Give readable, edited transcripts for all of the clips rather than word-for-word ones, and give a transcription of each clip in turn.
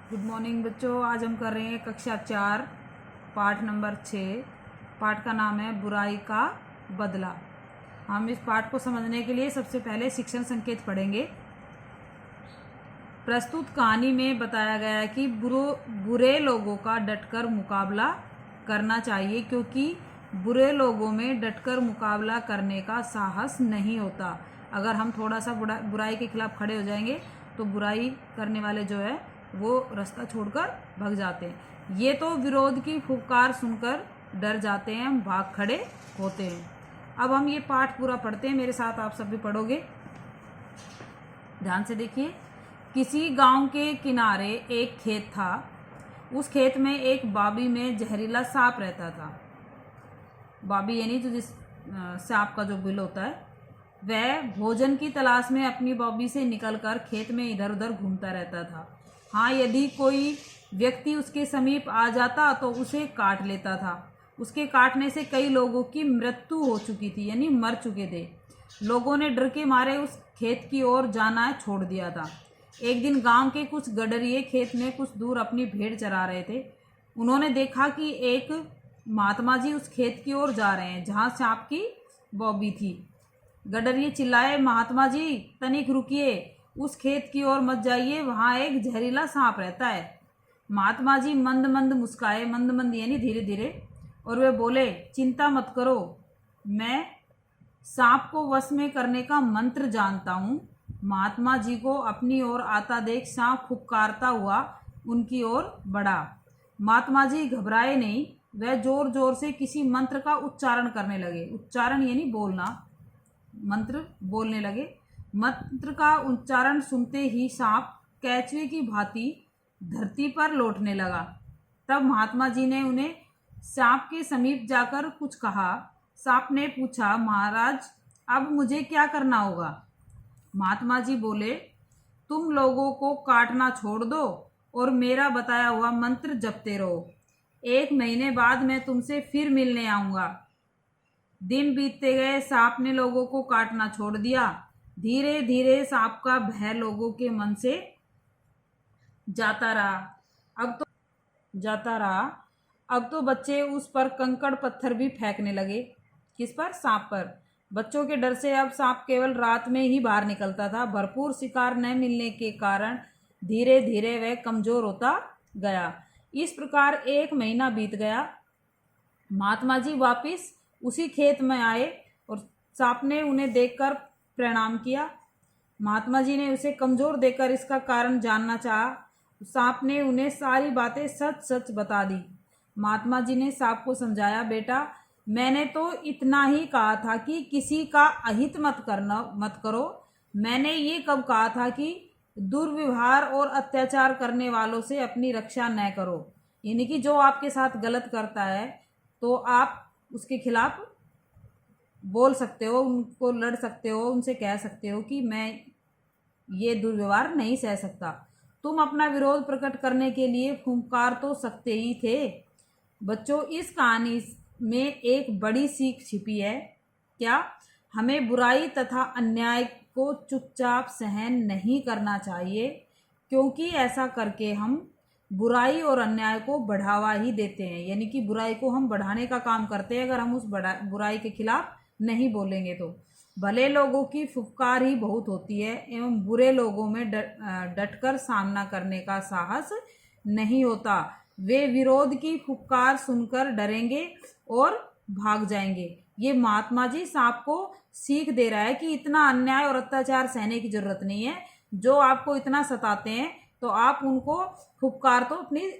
Good morning बच्चों। आज हम कर रहे हैं कक्षा 4 पाठ नंबर 6। पाठ का नाम है बुराई का बदला। हम इस पाठ को समझने के लिए सबसे पहले शिक्षण संकेत पढ़ेंगे। प्रस्तुत कहानी में बताया गया है कि बुरे लोगों का डटकर मुकाबला करना चाहिए, क्योंकि बुरे लोगों में डटकर मुकाबला करने का साहस नहीं होता। अगर हम थोड़ा सा बुराई के खिलाफ खड़े हो जाएंगे तो बुराई करने वाले जो है वो रास्ता छोड़कर भाग जाते हैं। ये तो विरोध की फुफकार सुनकर डर जाते हैं, भाग खड़े होते हैं। अब हम ये पाठ पूरा पढ़ते हैं, मेरे साथ आप सब भी पढ़ोगे। ध्यान से देखिए। किसी गांव के किनारे एक खेत था। उस खेत में एक बाबी में जहरीला सांप रहता था। बाबी यानी जो जिस सांप का जो बिल होता है, वह भोजन की तलाश में अपनी बाबी से निकलकर खेत में इधर उधर घूमता रहता था। हाँ, यदि कोई व्यक्ति उसके समीप आ जाता तो उसे काट लेता था। उसके काटने से कई लोगों की मृत्यु हो चुकी थी, यानी मर चुके थे। लोगों ने डर के मारे उस खेत की ओर जाना छोड़ दिया था। एक दिन गांव के कुछ गडरिये खेत में कुछ दूर अपनी भेड़ चरा रहे थे। उन्होंने देखा कि एक महात्मा जी उस खेत की ओर जा रहे हैं जहाँ सांप की बॉबी थी। गडरिये चिल्लाए, महात्मा जी तनिक रुकिए, उस खेत की ओर मत जाइए, वहाँ एक जहरीला सांप रहता है। महात्मा जी मंद मंद मुस्काए, मंद मंद यानी धीरे धीरे, और वे बोले, चिंता मत करो, मैं सांप को वश में करने का मंत्र जानता हूँ। महात्मा जी को अपनी ओर आता देख सांप फुफकारता हुआ उनकी ओर बढ़ा। महात्मा जी घबराए नहीं, वह जोर जोर से किसी मंत्र का उच्चारण करने लगे। उच्चारण यानी बोलना, मंत्र बोलने लगे। मंत्र का उच्चारण सुनते ही सांप कैचुए की भांति धरती पर लौटने लगा। तब महात्मा जी ने उन्हें सांप के समीप जाकर कुछ कहा। सांप ने पूछा, महाराज अब मुझे क्या करना होगा? महात्मा जी बोले, तुम लोगों को काटना छोड़ दो और मेरा बताया हुआ मंत्र जपते रहो। 1 महीने बाद मैं तुमसे फिर मिलने आऊँगा। दिन बीतते गए, सांप ने लोगों को काटना छोड़ दिया। धीरे धीरे सांप का भय लोगों के मन से जाता रहा। अब तो बच्चे उस पर कंकड़ पत्थर भी फेंकने लगे। किस पर? सांप पर। बच्चों के डर से अब सांप केवल रात में ही बाहर निकलता था। भरपूर शिकार न मिलने के कारण धीरे धीरे वह कमजोर होता गया। इस प्रकार 1 महीना बीत गया। महात्मा जी वापिस उसी खेत में आए और सांप ने उन्हें देखकर प्रणाम किया। महात्मा जी ने उसे कमजोर देखकर इसका कारण जानना चाहा। सांप ने उन्हें सारी बातें सच सच बता दी। महात्मा जी ने सांप को समझाया, बेटा मैंने तो इतना ही कहा था कि किसी का अहित मत करो। मैंने ये कब कहा था कि दुर्व्यवहार और अत्याचार करने वालों से अपनी रक्षा न करो। यानी कि जो आपके साथ गलत करता है तो आप उसके खिलाफ बोल सकते हो, उनको लड़ सकते हो, उनसे कह सकते हो कि मैं ये दुर्व्यवहार नहीं सह सकता। तुम अपना विरोध प्रकट करने के लिए फुंकार तो सकते ही थे। बच्चों, इस कहानी में एक बड़ी सीख छिपी है। क्या? हमें बुराई तथा अन्याय को चुपचाप सहन नहीं करना चाहिए, क्योंकि ऐसा करके हम बुराई और अन्याय को बढ़ावा ही देते हैं। यानी कि बुराई को हम बढ़ाने का काम करते हैं अगर हम उस बुराई के खिलाफ नहीं बोलेंगे तो। भले लोगों की फुफकार ही बहुत होती है एवं बुरे लोगों में डटकर सामना करने का साहस नहीं होता। वे विरोध की फुफकार सुनकर डरेंगे और भाग जाएंगे। ये महात्मा जी सांप को सीख दे रहा है कि इतना अन्याय और अत्याचार सहने की जरूरत नहीं है। जो आपको इतना सताते हैं तो आप उनको फुफकार तो अपनी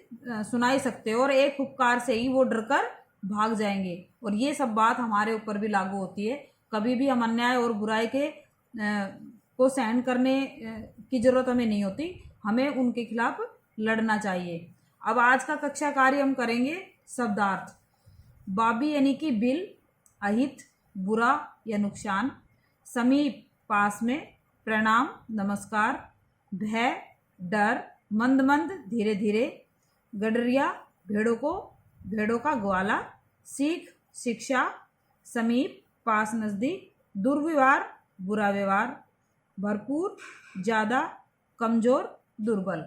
सुनाई सकते हो और एक फुफकार से ही वो डरकर भाग जाएंगे। और ये सब बात हमारे ऊपर भी लागू होती है। कभी भी हम अन्याय और बुराई के को सहन करने की जरूरत हमें नहीं होती, हमें उनके खिलाफ लड़ना चाहिए। अब आज का कक्षा कार्य हम करेंगे शब्दार्थ। बाबी यानी कि बिल, अहित बुरा या नुकसान, समीप पास में, प्रणाम नमस्कार, भय डर, मंद मंद धीरे धीरे, गडरिया भेड़ों का ग्वाला, सीख शिक्षा, समीप पास नज़दीक, दुर्व्यवहार बुरा व्यवहार, भरपूर ज़्यादा, कमज़ोर दुर्बल।